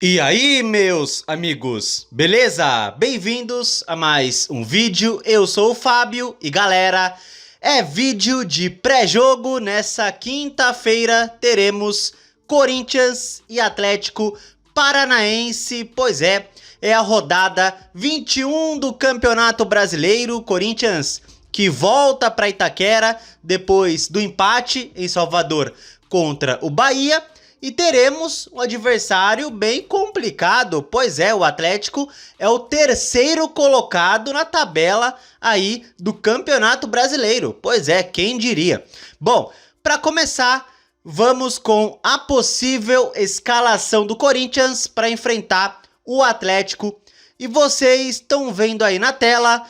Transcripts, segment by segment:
E aí, meus amigos, beleza? Bem-vindos a mais um vídeo. Eu sou o Fábio e galera, é vídeo de pré-jogo. Nessa quinta-feira teremos Corinthians e Atlético Paranaense. Pois é a rodada 21 do Campeonato Brasileiro. Corinthians que volta para Itaquera depois do empate em Salvador contra o Bahia. E teremos um adversário bem complicado, pois o Atlético é o terceiro colocado na tabela aí do Campeonato Brasileiro. Pois quem diria? Bom, para começar, vamos com a possível escalação do Corinthians para enfrentar o Atlético. E vocês estão vendo aí na tela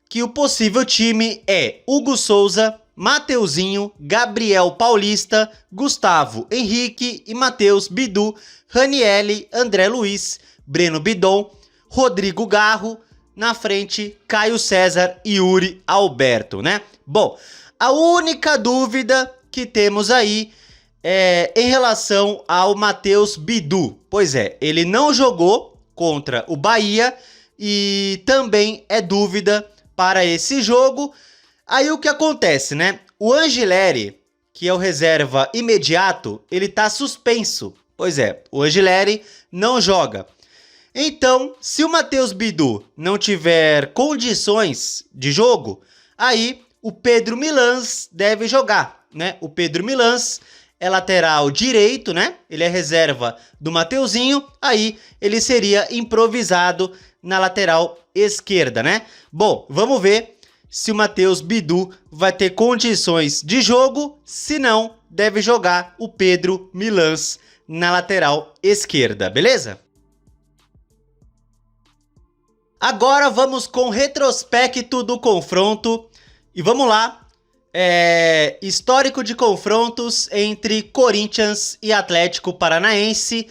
que o possível time é Hugo Souza, Mateuzinho, Gabriel Paulista, Gustavo Henrique e Matheus Bidu, Ranielli, André Luiz, Breno Bidon, Rodrigo Garro, na frente Caio César e Yuri Alberto, né? Bom, a única dúvida que temos aí é em relação ao Matheus Bidu. Pois ele não jogou contra o Bahia e também é dúvida para esse jogo. Aí o que acontece, né? O Angileri, que é o reserva imediato, ele tá suspenso. Pois o Angileri não joga. Então, se o Matheus Bidu não tiver condições de jogo, aí o Pedro Milans deve jogar, né? O Pedro Milans é lateral direito, né? Ele é reserva do Mateuzinho, aí ele seria improvisado na lateral esquerda, né? Bom, vamos ver se o Matheus Bidu vai ter condições de jogo. Se não, deve jogar o Pedro Milans na lateral esquerda, beleza? Agora vamos com o retrospecto do confronto. E vamos lá. Histórico de confrontos entre Corinthians e Atlético Paranaense.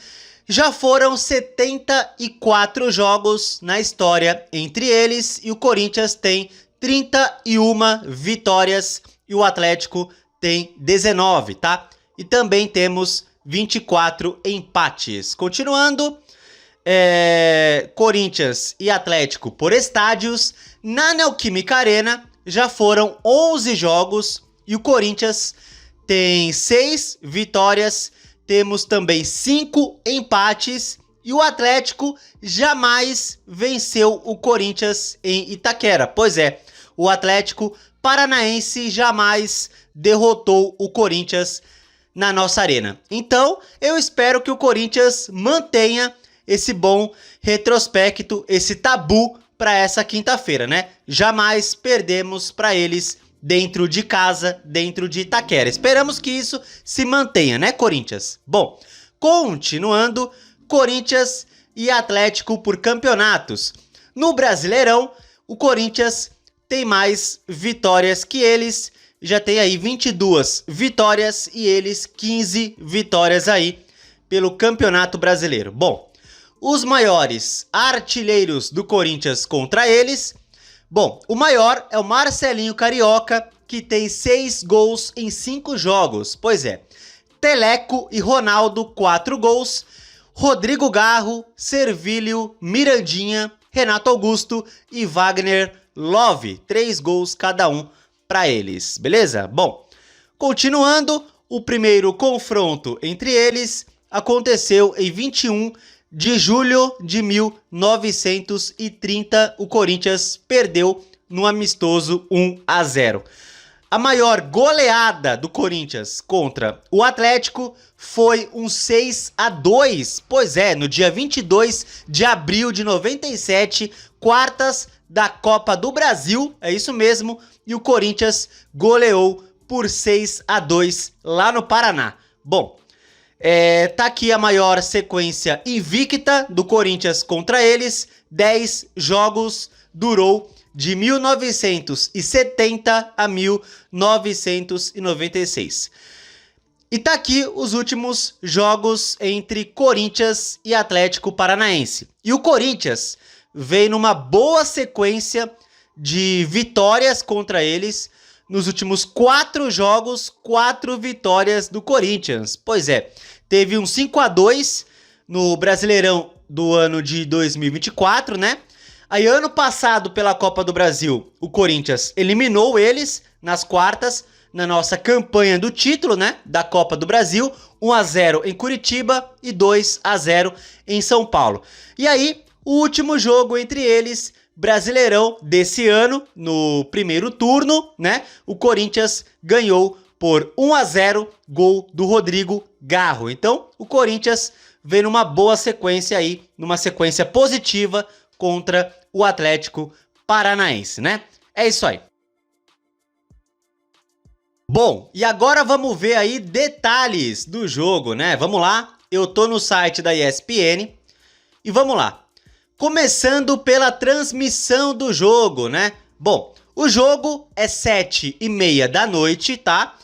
Já foram 74 jogos na história entre eles e o Corinthians tem 31 vitórias e o Atlético tem 19, tá? E também temos 24 empates. Continuando, Corinthians e Atlético por estádios. Na Neoquímica Arena já foram 11 jogos e o Corinthians tem 6 vitórias. Temos também 5 empates e o Atlético jamais venceu o Corinthians em Itaquera. Pois o Atlético Paranaense jamais derrotou o Corinthians na nossa arena. Então, eu espero que o Corinthians mantenha esse bom retrospecto, esse tabu para essa quinta-feira, né? Jamais perdemos para eles dentro de casa, dentro de Itaquera. Esperamos que isso se mantenha, né, Corinthians? Bom, continuando, Corinthians e Atlético por campeonatos. No Brasileirão, o Corinthians tem mais vitórias que eles, já tem aí 22 vitórias e eles 15 vitórias aí pelo Campeonato Brasileiro. Bom, os maiores artilheiros do Corinthians contra eles. Bom, o maior é o Marcelinho Carioca, que tem 6 gols em 5 jogos. Pois Teleco e Ronaldo, 4 gols. Rodrigo Garro, Servílio, Mirandinha, Renato Augusto e Wagner Love, 3 gols cada um para eles, beleza? Bom, continuando, o primeiro confronto entre eles aconteceu em 21 de julho de 1930, o Corinthians perdeu no amistoso 1-0. A maior goleada do Corinthians contra o Atlético foi um 6-2, pois no dia 22 de abril de 97, quartas da Copa do Brasil, é isso mesmo, e o Corinthians goleou por 6-2 lá no Paraná. Bom, tá aqui a maior sequência invicta do Corinthians contra eles, 10 jogos, durou de 1970 a 1996. E tá aqui os últimos jogos entre Corinthians e Atlético Paranaense. E o Corinthians vem numa boa sequência de vitórias contra eles. Nos últimos 4 jogos, 4 vitórias do Corinthians. Pois teve um 5-2 no Brasileirão do ano de 2024, né? Aí ano passado pela Copa do Brasil, o Corinthians eliminou eles nas quartas, na nossa campanha do título, né, da Copa do Brasil, 1-0 em Curitiba e 2-0 em São Paulo. E aí, o último jogo entre eles, Brasileirão desse ano, no primeiro turno, né, o Corinthians ganhou por 1-0, gol do Rodrigo Garro. Então, o Corinthians vem numa boa sequência aí, numa sequência positiva contra o Atlético Paranaense, né? É isso aí. Bom, e agora vamos ver aí detalhes do jogo, né? Vamos lá, eu tô no site da ESPN e vamos lá. Começando pela transmissão do jogo, né? Bom, o jogo é 7h30 da noite, tá?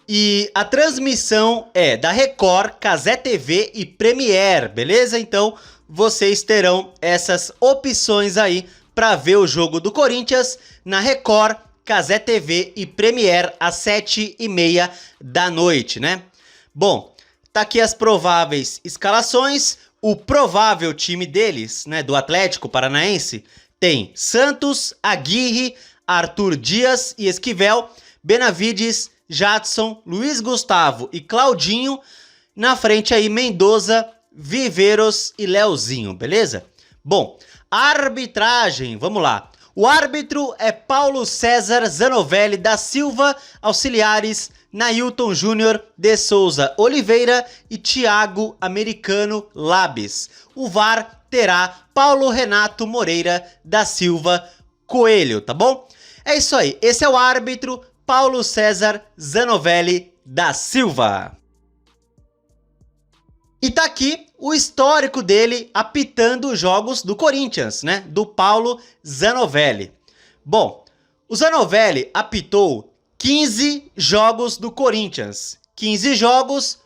E a transmissão é da Record, Cazé TV e Premiere, beleza? Então, vocês terão essas opções aí para ver o jogo do Corinthians na Record, Cazé TV e Premiere às 7h30 da noite, né? Bom, tá aqui as prováveis escalações. O provável time deles, né, do Atlético Paranaense, tem Santos, Aguirre, Arthur Dias e Esquivel, Benavides, Jadson, Luiz Gustavo e Claudinho. Na frente aí, Mendoza, Viveiros e Leozinho, beleza? Bom, arbitragem, vamos lá. O árbitro é Paulo César Zanovelli da Silva, auxiliares Nailton Júnior de Souza Oliveira e Thiago Americano Labes. O VAR terá Paulo Renato Moreira da Silva Coelho, tá bom? É isso aí, esse é o árbitro Paulo César Zanovelli da Silva. E tá aqui o histórico dele apitando os jogos do Corinthians, né? Do Paulo Zanovelli. Bom, o Zanovelli apitou 15 jogos do Corinthians. 15 jogos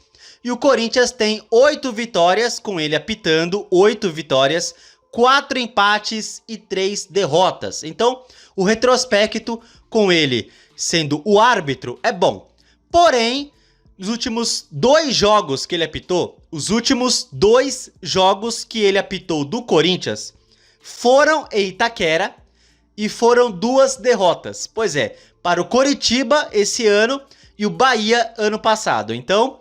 e o Corinthians tem 8 vitórias com ele apitando, 8 vitórias, 4 empates e 3 derrotas. Então, o retrospecto com ele sendo o árbitro é bom. Porém, nos últimos 2 jogos que ele apitou, os últimos 2 jogos que ele apitou do Corinthians foram em Itaquera e foram 2 derrotas. Pois é, para o Coritiba esse ano e o Bahia ano passado. Então,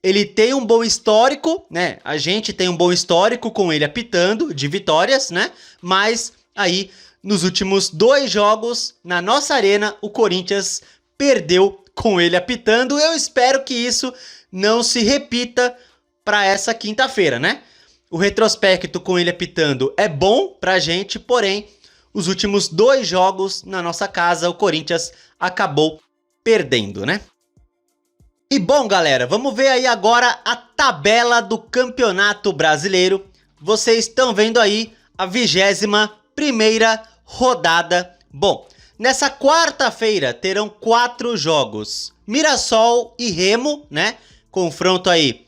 ele tem um bom histórico, né? A gente tem um bom histórico com ele apitando de vitórias, né? Mas aí, nos últimos 2 jogos, na nossa arena, o Corinthians perdeu com ele apitando. Eu espero que isso não se repita para essa quinta-feira, né? O retrospecto com ele apitando é bom pra gente, porém, os últimos 2 jogos na nossa casa, o Corinthians acabou perdendo, né? E bom, galera, vamos ver aí agora a tabela do Campeonato Brasileiro. Vocês estão vendo aí a 21ª rodada. Bom, nessa quarta-feira terão 4 jogos. Mirassol e Remo, né? Confronto aí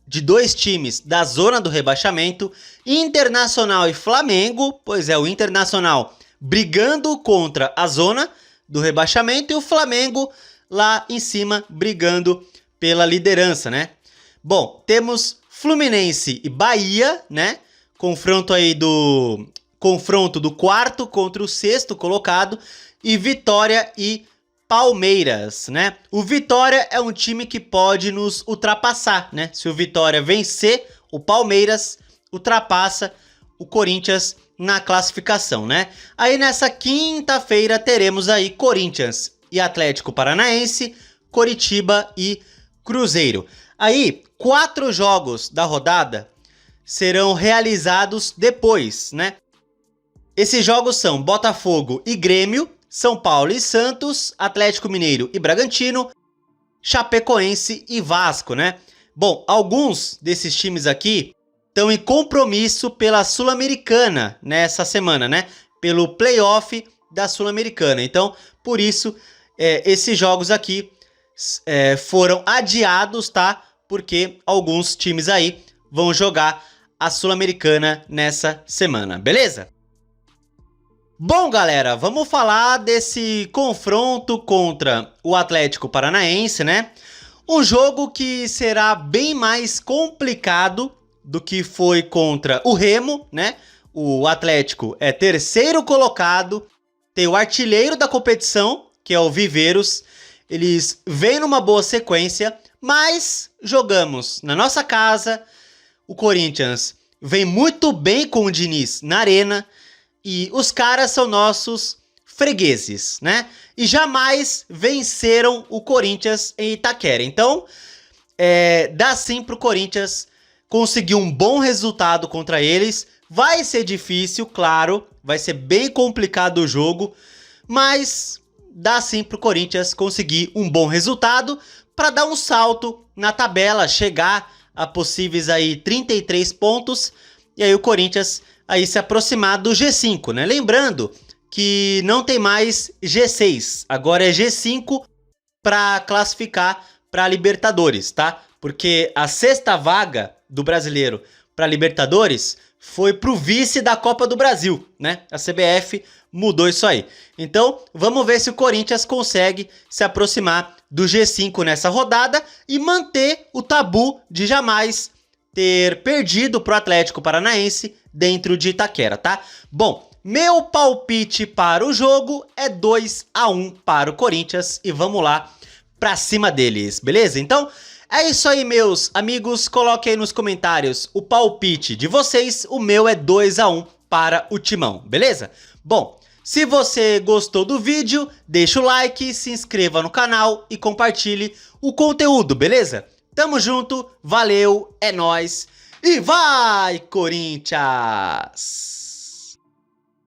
de 2 times da zona do rebaixamento. Internacional e Flamengo, pois é, o Internacional brigando contra a zona do rebaixamento e o Flamengo lá em cima brigando pela liderança, né? Bom, temos Fluminense e Bahia, né? Confronto do quarto contra o sexto colocado e Vitória e Palmeiras, né? O Vitória é um time que pode nos ultrapassar, né? Se o Vitória vencer, o Palmeiras ultrapassa o Corinthians na classificação, né? Aí nessa quinta-feira teremos aí Corinthians e Atlético Paranaense, Coritiba e Cruzeiro. Aí, 4 jogos da rodada serão realizados depois, né? Esses jogos são Botafogo e Grêmio, São Paulo e Santos, Atlético Mineiro e Bragantino, Chapecoense e Vasco, né? Bom, alguns desses times aqui estão em compromisso pela Sul-Americana nessa semana, né? Pelo playoff da Sul-Americana. Então, por isso, esses jogos aqui foram adiados, tá? Porque alguns times aí vão jogar a Sul-Americana nessa semana, beleza? Bom, galera, vamos falar desse confronto contra o Atlético Paranaense, né? Um jogo que será bem mais complicado do que foi contra o Remo, né? O Atlético é terceiro colocado, tem o artilheiro da competição, que é o Viveiros. Eles vêm numa boa sequência, mas jogamos na nossa casa. O Corinthians vem muito bem com o Diniz na arena e os caras são nossos fregueses, né? E jamais venceram o Corinthians em Itaquera. Então, dá sim pro Corinthians conseguir um bom resultado contra eles. Vai ser difícil, claro, vai ser bem complicado o jogo, mas dá sim pro Corinthians conseguir um bom resultado para dar um salto na tabela, chegar a possíveis aí 33 pontos e aí o Corinthians aí se aproximar do G5, né? Lembrando que não tem mais G6, agora é G5 para classificar para Libertadores, tá? Porque a sexta vaga do brasileiro para Libertadores foi pro vice da Copa do Brasil, né? A CBF mudou isso aí. Então, vamos ver se o Corinthians consegue se aproximar do G5 nessa rodada e manter o tabu de jamais ter perdido pro Atlético Paranaense dentro de Itaquera, tá? Bom, meu palpite para o jogo é 2-1 para o Corinthians e vamos lá pra cima deles, beleza? Então, é isso aí, meus amigos. Coloquem aí nos comentários o palpite de vocês. O meu é 2-1 para o Timão, beleza? Bom, se você gostou do vídeo, deixa o like, se inscreva no canal e compartilhe o conteúdo, beleza? Tamo junto, valeu, é nóis e vai, Corinthians!